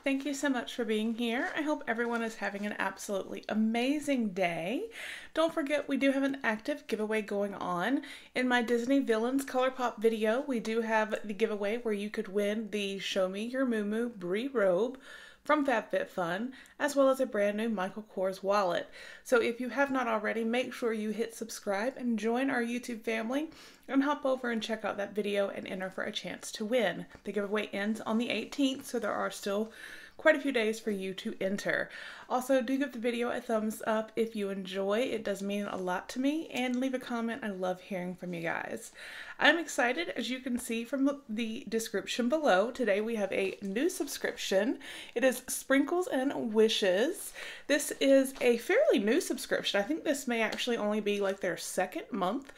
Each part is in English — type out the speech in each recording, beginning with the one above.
Thank you so much for being here. I hope everyone is having an absolutely amazing day. Don't forget, we do have an active giveaway going on. In my Disney Villains ColourPop video, we do have the giveaway where you could win the Show Me Your Moo Brie robe from FabFitFun, as well as a brand new Michael Kors wallet. So if you have not already, make sure you hit subscribe and join our YouTube family and hop over and check out that video and enter for a chance to win. The giveaway ends on the 18th, so there are still quite a few days for you to enter. Also, do give the video a thumbs up if you enjoy. It does mean a lot to me, and leave a comment. I love hearing from you guys. I'm excited, as you can see from the description below. Today we have a new subscription. It is Sprinkles and Wishes. This is a fairly new subscription. I think this may actually only be like their second month.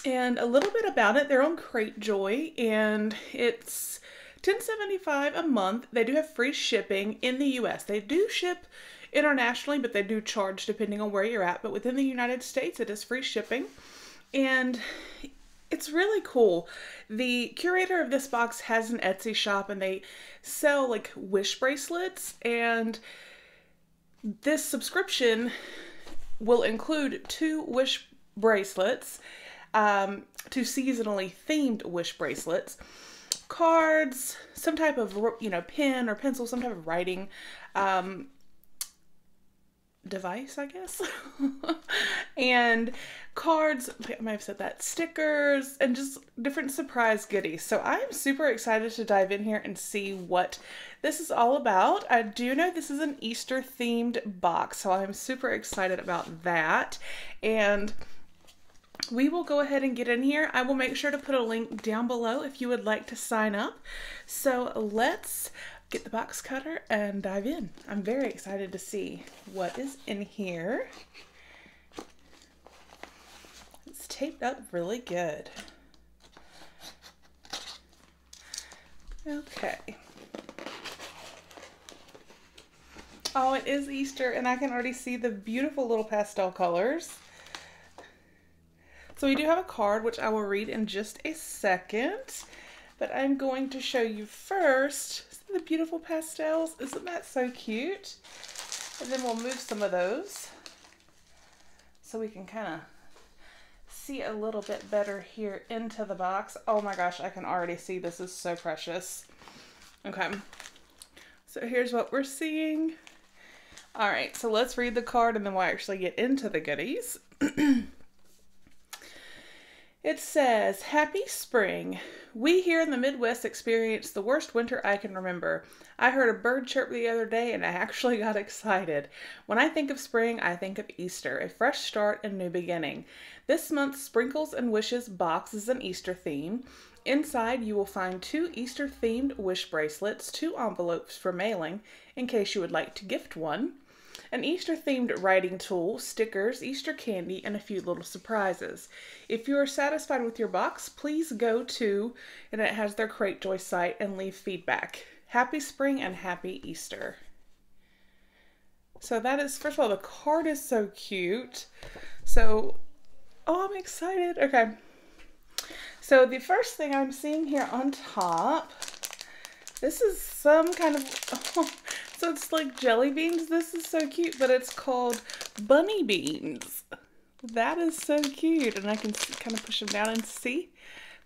And a little bit about it, they're on Crate Joy, and it's $10.75 a month. They do have free shipping in the US. They do ship internationally, but they do charge depending on where you're at. But within the United States, it is free shipping. And it's really cool. The curator of this box has an Etsy shop, and they sell like Wish Bracelets. And this subscription will include 2 Wish Bracelets, 2 seasonally themed Wish Bracelets, cards, some type of, pen or pencil, some type of writing device, I guess, and cards, I might have said that, stickers, and just different surprise goodies. So I'm super excited to dive in here and see what this is all about. I do know this is an Easter themed box, so I'm super excited about that. And we will go ahead and get in here. I will make sure to put a link down below if you would like to sign up. So let's get the box cutter and dive in. I'm very excited to see what is in here. It's taped up really good. Okay. Oh, it is Easter, and I can already see the beautiful little pastel colors. So we do have a card, which I will read in just a second, but I'm going to show you first the beautiful pastels. Isn't that so cute? And then we'll move some of those so we can kind of see a little bit better here into the box. Oh my gosh, I can already see this is so precious. Okay, so here's what we're seeing. All right, so let's read the card and then we'll actually get into the goodies. It says, "Happy spring. We here in the Midwest experienced the worst winter I can remember. I heard a bird chirp the other day and I actually got excited. When I think of spring, I think of Easter, a fresh start and new beginning. This month's Sprinkles and Wishes box is an Easter theme. Inside, you will find 2 Easter-themed wish bracelets, 2 envelopes for mailing, in case you would like to gift one, an Easter-themed writing tool, stickers, Easter candy, and a few little surprises. If you are satisfied with your box, please go to," and it has their Crate Joy site, "and leave feedback. Happy spring and happy Easter." So that is, first of all, the card is so cute. So, oh, I'm excited. Okay. So the first thing I'm seeing here on top, this is some kind of, oh, so it's like jelly beans. This is so cute, but it's called bunny beans. That is so cute. And I can kind of push them down and see.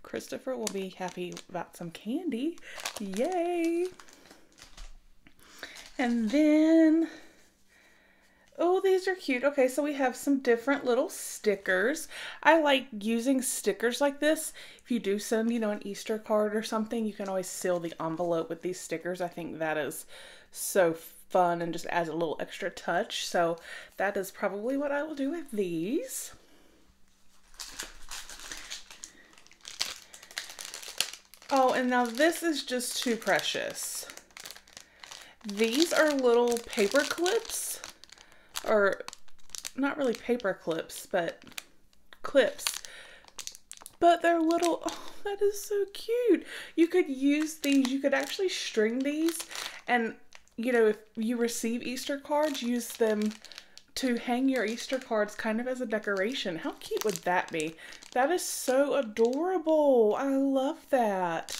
Christopher will be happy about some candy. Yay. And then, oh, these are cute. Okay, so we have some different little stickers. I like using stickers like this. If you do send, an Easter card or something, you can always seal the envelope with these stickers. I think that is so fun and just adds a little extra touch. So that is probably what I will do with these. Oh, and now this is just too precious. These are little paper clips, or not really paper clips, but clips. But they're little, oh, that is so cute. You could use these, you could actually string these, and if you receive Easter cards, use them to hang your Easter cards kind of as a decoration. How cute would that be? That is so adorable. I love that.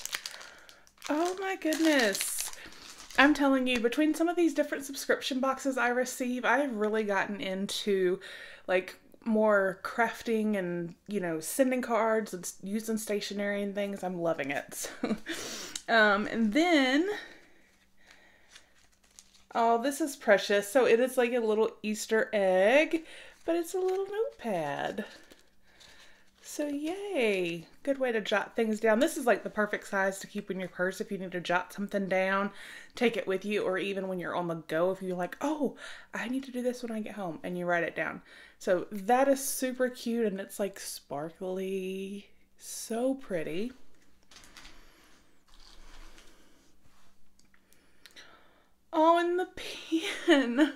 Oh my goodness. I'm telling you, between some of these different subscription boxes I receive, I've really gotten into like more crafting and, you know, sending cards and using stationery and things. I'm loving it. And then, oh, this is precious. So it is like a little Easter egg, but it's a little notepad. So yay, good way to jot things down. This is like the perfect size to keep in your purse if you need to jot something down, take it with you, or even when you're on the go, if you're like, oh, I need to do this when I get home, and you write it down. So that is super cute, and it's like sparkly, so pretty. Oh, and the pen.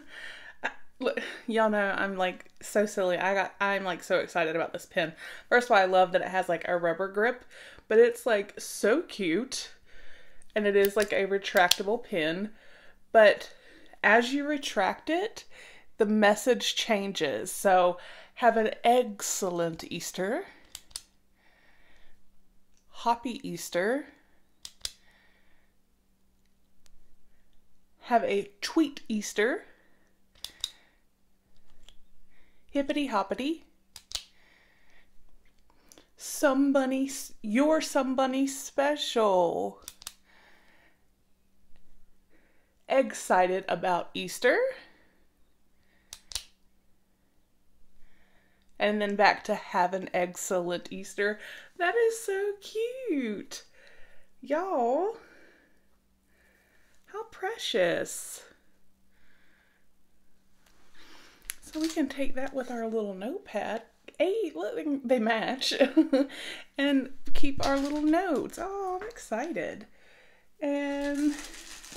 Y'all know I'm like so silly. I'm like so excited about this pen. First of all, I love that it has like a rubber grip, but it's like so cute. And it is like a retractable pen. But as you retract it, the message changes. So have an excellent Easter. Happy Easter. Have a tweet Easter. Hippity hoppity. You're somebody special. Excited about Easter. And then back to have an excellent Easter. That is so cute. Y'all, how precious. So we can take that with our little notepad. Hey, look, they match. And keep our little notes. Oh, I'm excited. And,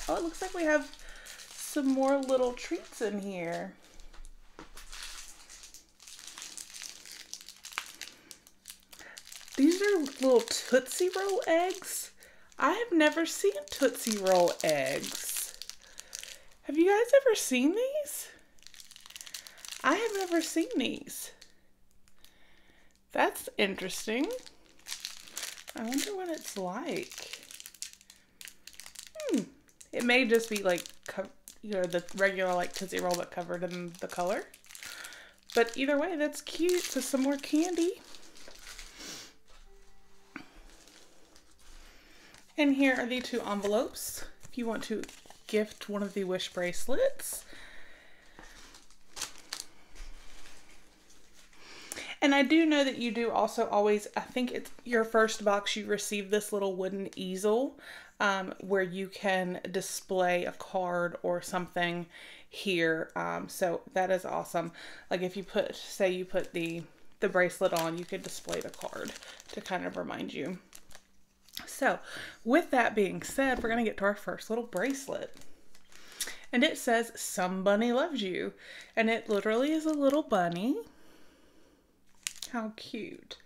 oh, it looks like we have some more little treats in here. These are little Tootsie Roll eggs. I have never seen Tootsie Roll eggs. Have you guys ever seen these? I have never seen these. That's interesting. I wonder what it's like. It may just be like, you know, the regular like Tootsie Roll but covered in the color. But either way, that's cute. So some more candy. And here are the 2 envelopes if you want to gift one of the Wish bracelets. And I do know that you do also always, I think it's your first box, you receive this little wooden easel where you can display a card or something here. So that is awesome. Like if you put, say you put the bracelet on, you could display the card to kind of remind you. So with that being said, we're going to get to our first little bracelet. And it says, "Somebody loves you." And it literally is a little bunny. How cute.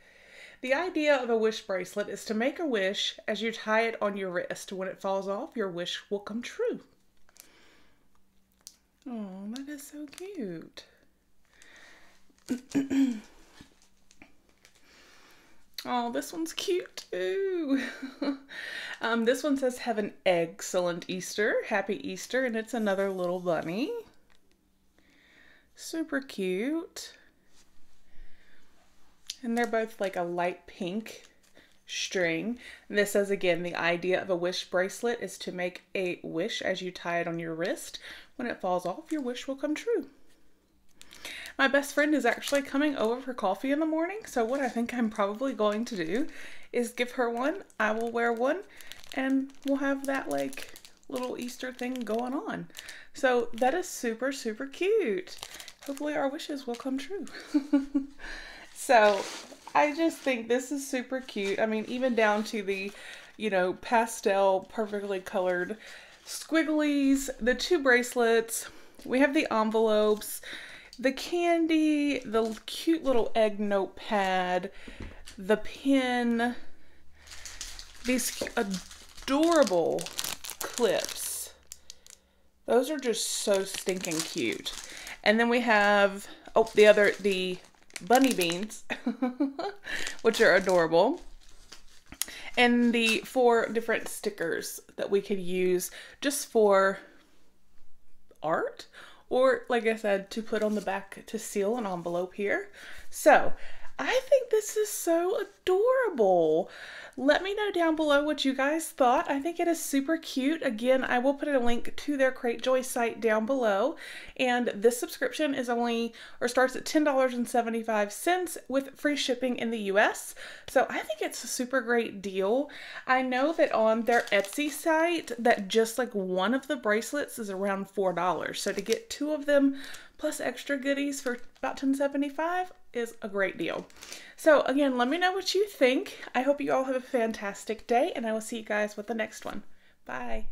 The idea of a wish bracelet is to make a wish as you tie it on your wrist. When it falls off, your wish will come true. Oh, that is so cute. Oh, this one's cute too. This one says, "Have an excellent Easter." Happy Easter. And it's another little bunny. Super cute. And they're both like a light pink string. And this says again, the idea of a wish bracelet is to make a wish as you tie it on your wrist. When it falls off, your wish will come true. My best friend is actually coming over for coffee in the morning. So what I think I'm probably going to do is give her one. I will wear one and we'll have that like little Easter thing going on. So that is super, super cute. Hopefully our wishes will come true. So I just think this is super cute. I mean, even down to the, you know, pastel, perfectly colored squigglies, the 2 bracelets, we have the envelopes, the candy, the cute little egg notepad, the pen, these adorable clips. Those are just so stinking cute. And then we have, oh, the bunny beans, which are adorable. and the 4 different stickers that we could use just for art, or like I said, to put on the back to seal an envelope here. So I think this is so adorable. Let me know down below what you guys thought. I think it is super cute. Again, I will put a link to their Cratejoy site down below. And this subscription is only, or starts at $10.75 with free shipping in the US. So I think it's a super great deal. I know that on their Etsy site that just like one of the bracelets is around $4. So to get 2 of them plus extra goodies for about $10.75 is a great deal. So again, let me know what you think. I hope you all have a fantastic day, and I will see you guys with the next one. Bye.